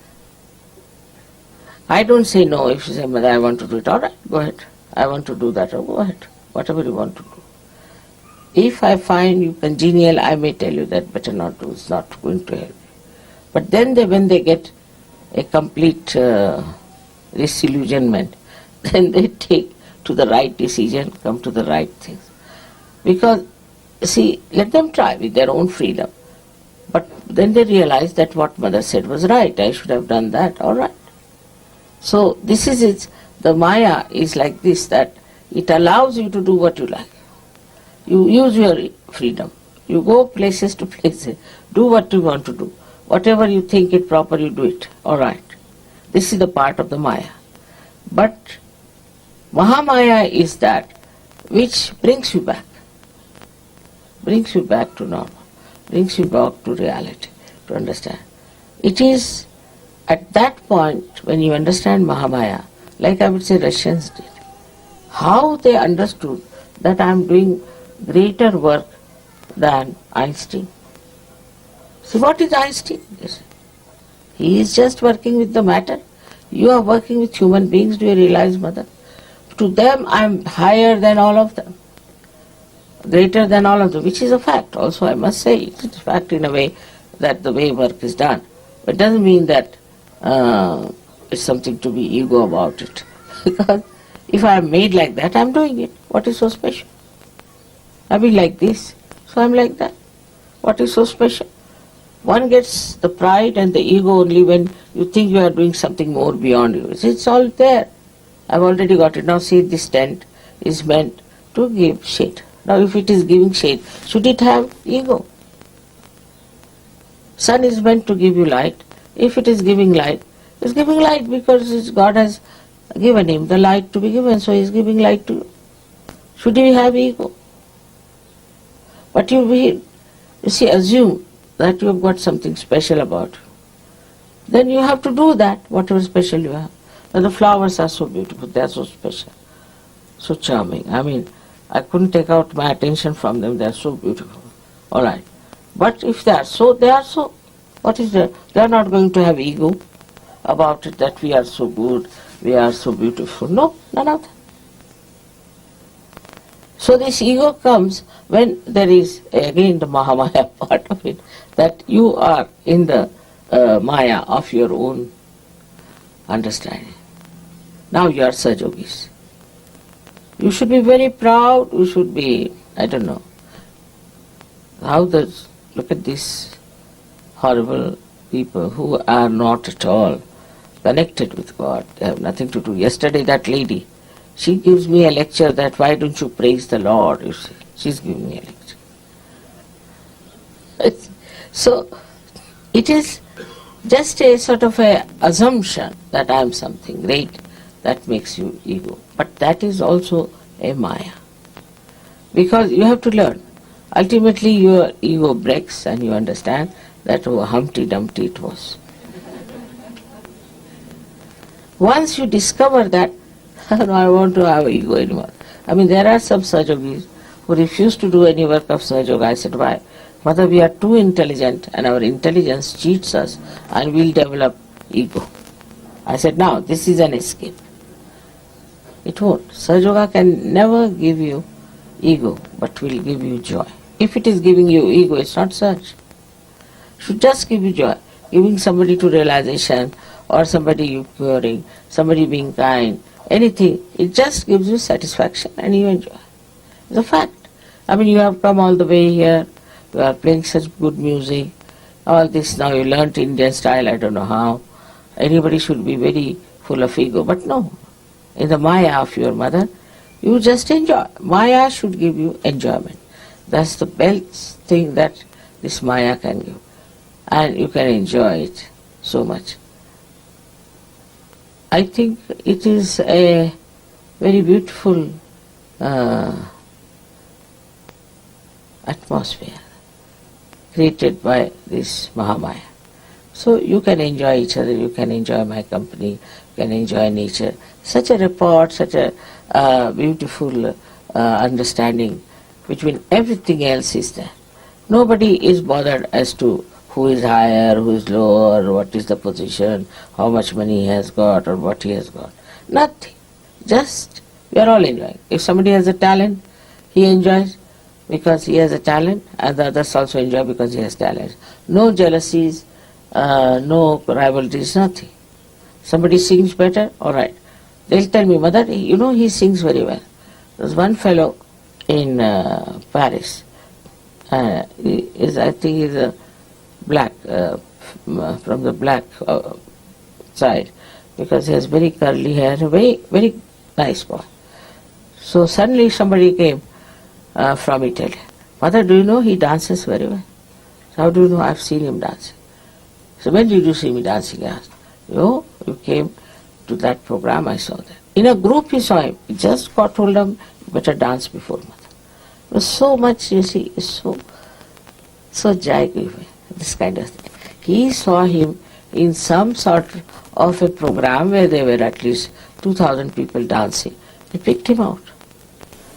I don't say no. If you say, Mother, I want to do it, all right, go ahead. I want to do that, go ahead. Whatever you want to do. If I find you congenial, I may tell you that better not do, it's not going to help you. But then when they get a complete disillusionment, then they take to the right decision, come to the right things. Because, see, let them try with their own freedom. But then they realize that what mother said was right. I should have done that. All right. So this is it. The Maya is like this, that it allows you to do what you like. You use your freedom. You go places to places. Do what you want to do. Whatever you think it proper, you do it. All right. This is the part of the Maya. But Mahamaya is that which brings you back. Brings you back to normal. Brings you back to reality, to understand. It is at that point when you understand Mahamaya, like I would say Russians did, how they understood that I am doing greater work than Einstein. See, what is Einstein? He is just working with the matter. You are working with human beings. Do you realize, Mother? To them, I am higher than all of them, greater than all of them, which is a fact. Also, I must say, it's a fact in a way that the way work is done. But it doesn't mean that it's something to be ego about it. Because if I am made like that, I am doing it. What is so special? I be like this, so I am like that. What is so special? One gets the pride and the ego only when you think you are doing something more beyond you. It's all there. I've already got it. Now see, this tent is meant to give shade. Now if it is giving shade, should it have ego? Sun is meant to give you light. If it is giving light, it's giving light because God has given him the light to be given, so he is giving light to you. Should he have ego? But you see, assume that you have got something special about you. Then you have to do that, whatever special you have. Now the flowers are so beautiful, they are so special, so charming. I mean, I couldn't take out my attention from them, they are so beautiful. All right. But if they are so, they are so. What is there? They are not going to have ego about it, that we are so good, we are so beautiful. No, none of that. So this ego comes when there is, again, the Mahamaya part of it, that you are in the Maya of your own understanding. Now you are Sahajyogis. You should be very proud, you should be, I don't know, look at these horrible people who are not at all connected with God. They have nothing to do. Yesterday that lady, she gives me a lecture that why don't you praise the Lord, you see. She's giving me a lecture. So it is just a sort of a assumption that I am something great that makes you ego. But that is also a Maya. Because you have to learn. Ultimately your ego breaks and you understand that Humpty Dumpty it was. Once you discover that, I want to have ego anymore. I mean, there are some Sahajyogis who refuse to do any work of Sahajyoga. I said, why? Mother, we are too intelligent and our intelligence cheats us and we'll develop ego. I said, now, this is an escape. It won't. Sahajyoga can never give you ego, but will give you joy. If it is giving you ego, it's not Sahaj. It should just give you joy. Giving somebody to realization, or somebody you curing, somebody being kind, anything, it just gives you satisfaction and you enjoy. It's a fact. I mean, you have come all the way here, you are playing such good music, all this now you learnt Indian style, I don't know how. Anybody should be very full of ego, but no. In the Maya of your mother, you just enjoy. Maya should give you enjoyment. That's the best thing that this Maya can give. And you can enjoy it so much. I think it is a very beautiful atmosphere created by this Mahamaya. So you can enjoy each other, you can enjoy my company, you can enjoy nature. Such a rapport, such a beautiful understanding between everything else is there. Nobody is bothered as to who is higher, who is lower, what is the position, how much money he has got or what he has got. Nothing. Just we are all enjoying. If somebody has a talent, he enjoys because he has a talent, and the others also enjoy because he has talent. No jealousies, no rivalries, nothing. Somebody sings better, all right. They'll tell me, Mother, he sings very well. There's one fellow, in Paris. I think he's a black, from the black side, because he has very curly hair, a very, very nice boy. So suddenly somebody came from Italy. Mother, do you know he dances very well? How do you know? I've seen him dancing. So when did you see me dancing? I asked. You came to that program, I saw that. In a group he saw him. He just got told him, better dance before Mother. It was so much, you see, so joy given, this kind of thing. He saw him in some sort of a program where there were at least 2,000 people dancing. He picked him out.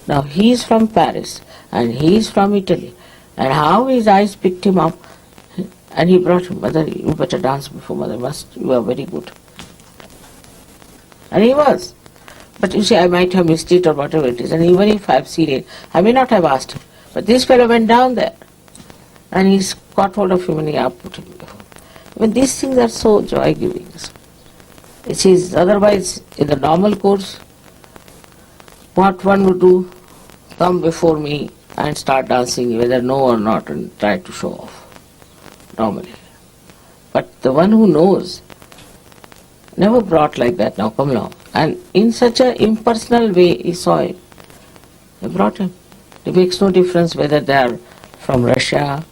Now he is from Paris and he is from Italy. And how his eyes picked him up, and he brought him, Mother, you better dance before Mother, you are very good. And he was. But you see, I might have missed it or whatever it is, and even if I have seen it, I may not have asked him. But this fellow went down there, and he's caught hold of him and he put him before. I mean, these things are so joy-giving. It is otherwise, in the normal course, what one would do, come before me and start dancing, whether no or not, and try to show off, normally. But the one who knows, never brought like that, now come along. And in such an impersonal way, he saw him. He brought him. It makes no difference whether they are from Russia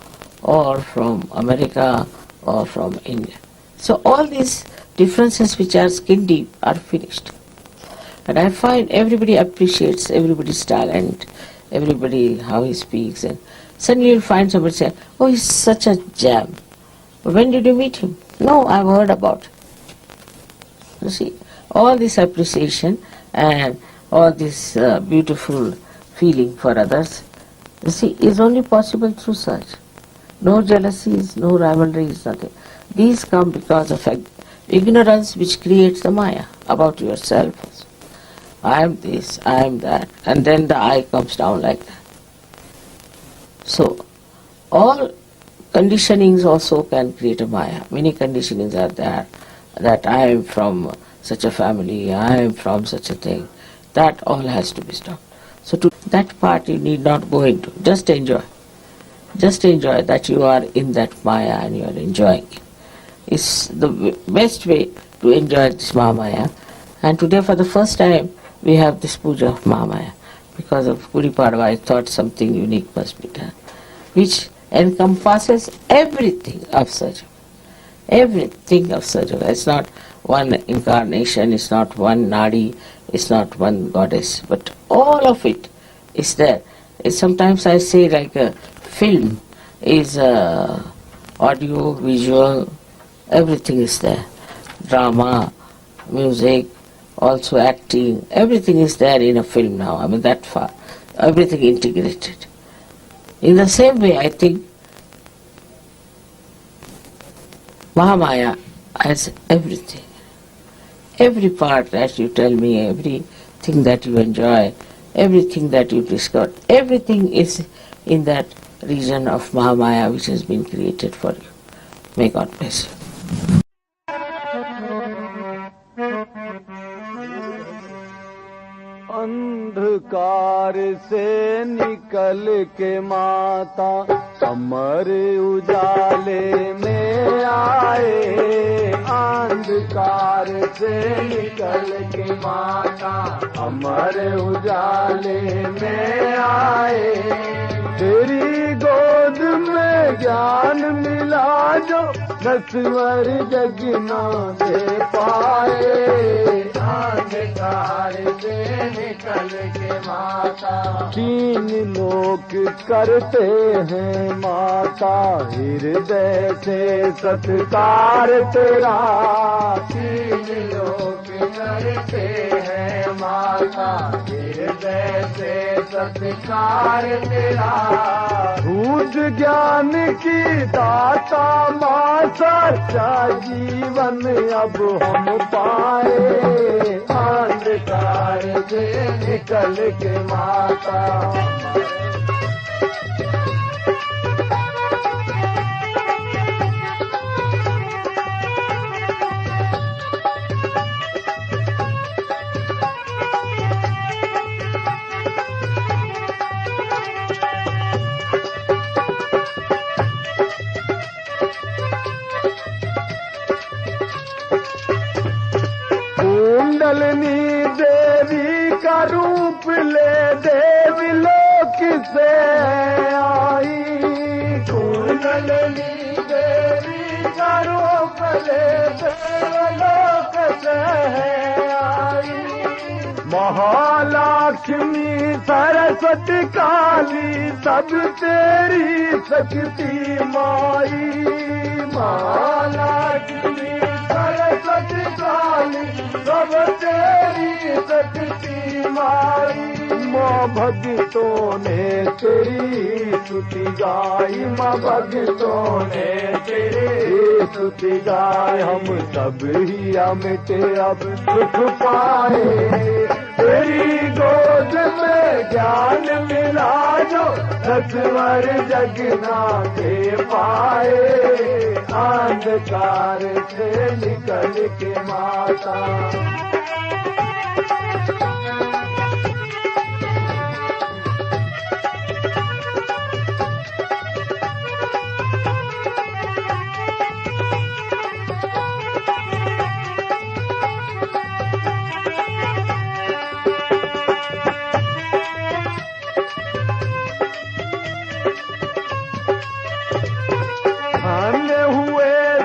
or from America or from India. So all these differences which are skin deep are finished. And I find everybody appreciates everybody's talent, everybody how he speaks, and suddenly you'll find somebody say, oh, he's such a gem. When did you meet him? No, I've heard about him. You see, all this appreciation and all this beautiful feeling for others, you see, is only possible through such. No jealousies, no rivalries, nothing. These come because of ignorance which creates the Maya about yourself. I am this, I am that, and then the I comes down like that. So, all conditionings also can create a Maya. Many conditionings are there, that I am from such a family, I am from such a thing. That all has to be stopped. So to that part you need not go into. Just enjoy. Just enjoy that you are in that Maya and you are enjoying it. It's the best way to enjoy this Mahamaya. And today for the first time we have this puja of Mahamaya. Because of Gudi Padwa, I thought something unique must be done, which encompasses everything of Sahajyog. Everything of Sahajyog. It's not one incarnation, it's not one nadi, it's not one goddess, but all of it is there. It's sometimes I say like a film is audio, visual, everything is there. Drama, music, also acting, everything is there in a film now. I mean that far. Everything integrated. In the same way, I think Mahamaya has everything. Every part that you tell me, everything that you enjoy, everything that you discover, everything is in that region of Mahamaya which has been created for you. May God bless you. अंधकार से निकल के माता अमर उजाले में आए अंधकार से निकल के माता अमर उजाले में आए तेरी गोद में ज्ञान मिला जो नस्वर जग ना दे पाए अंधकार से निकल के माता तीन लोक करते हैं माता हृदय से सत्कार तेरा तीन लोक करते हैं माता हृदय से सत्कार तेरा भूत ज्ञान की दाता माँ सच्चा जीवन अब हम पाए अंधकार से निकल के माता रूप ले देवी लोक से आई। कुंडलिनी देवी का रूप ले देवलोक से आई। महालक्ष्मी सरस्वती काली सब तेरी शक्ति माई। महालक्ष्मी सरस्वती काली सब तेरी शक्ति माई। माँ भक्तों ने तेरी स्तुति गाई। माँ भक्तों ने तेरी स्तुति गाई। हम सब ही अमिटे अब सुख पाए। तेरी गोद में ज्ञान मिला जो नटवर जगना के पाए। अंधकार से निकल के माता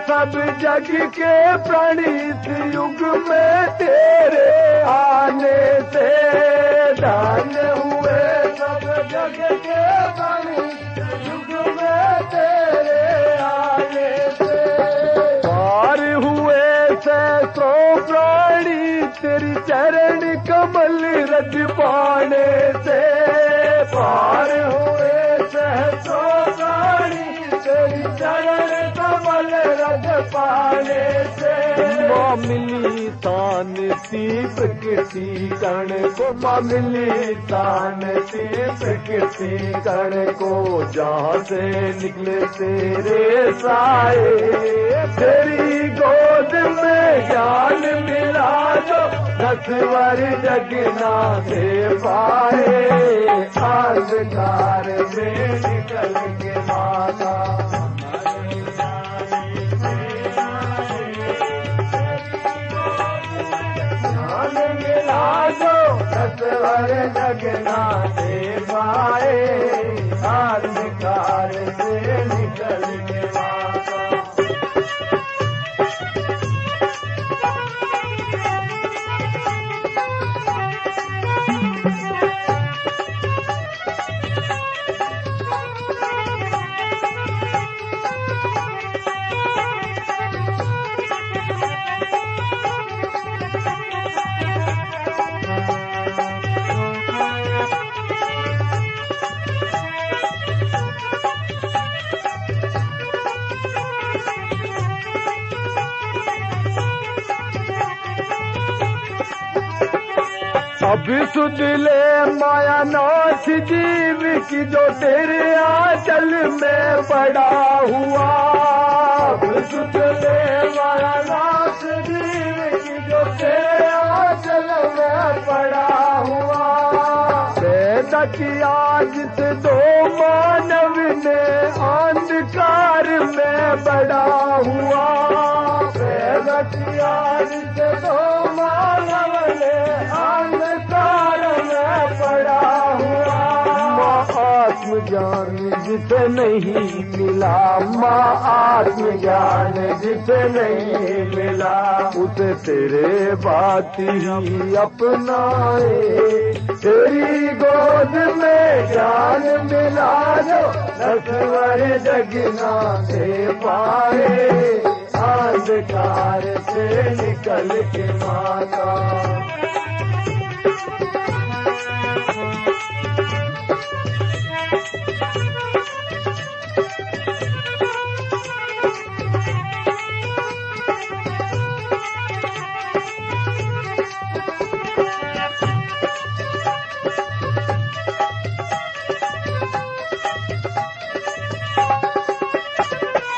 सब जग के प्राणी इस युग में तेरे आने से धन्य हुए। सब जग के प्राणी इस युग में तेरे आने से पार हुए। सैकड़ों प्राणी तेरी चरण कमल रज पाने से पार हुए। सैकड़ों प्राणी तेरी चरण कमल रज पाने से माँ मिली तान सी प्रकृति कण को। माँ मिली तान सी प्रकृति कण को जहाँ से निकले तेरे साए। तेरी गोद में ज्ञान मिला जो नटवर जगना से पाए। अंधकार में निकल के माता नटवर जगना से पाए। अंधकार से निकल के माता अब सुध ले माया नाथ जीव की जो तेरे आंचल में पड़ा हुआ। अब सुध ले माया नाथ जीव की जो तेरे आंचल में पड़ा हुआ। पैदा किया जिसे दो मानव ने अंधकार में बड़ा हुआ। पैदा किया जिसे दो मानव ने अंधकार में पड़ा हुआ। माँ आत्मज्ञान जिसे नहीं मिला। माँ आत्मज्ञान जिसे नहीं मिला उसे तेरे बात ही अपनाए। तेरी गोद में ज्ञान मिला जो नटवर जगना से पाए। अंधकार से निकल के माता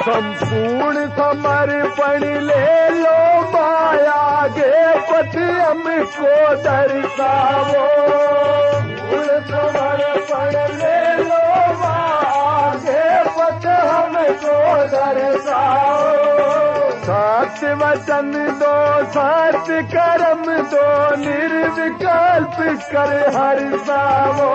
संपूर्ण समर्पण ले लो माया गे पथ हमको दर्शावो। पूर्ण समर्पण ले लो माया गे पथ हमको दर्शाओ। साथ सत्य वचन दो सत्य कर्म दो निर्विकल्प कर हर सावो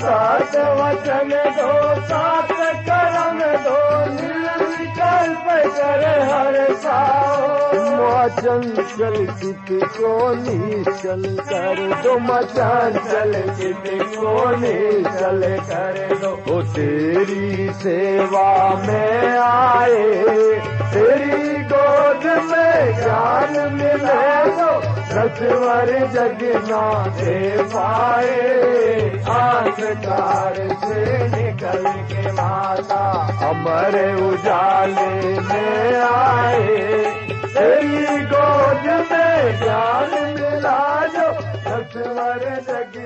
सत्य वचन दो सत्य कर्म दो निर्विकल्प कर हर सावो चंचल चित को निश्चल कर दो चंचल चित को निश्चल कर दो ओ तेरी सेवा में आए तेरी गोद में ज्ञान मिले दो सचवर जगना दे पाए अंधकार से निकल के माता अमर उजाले में आए तेरी गोद में ज्ञान मिला जो सचवर जग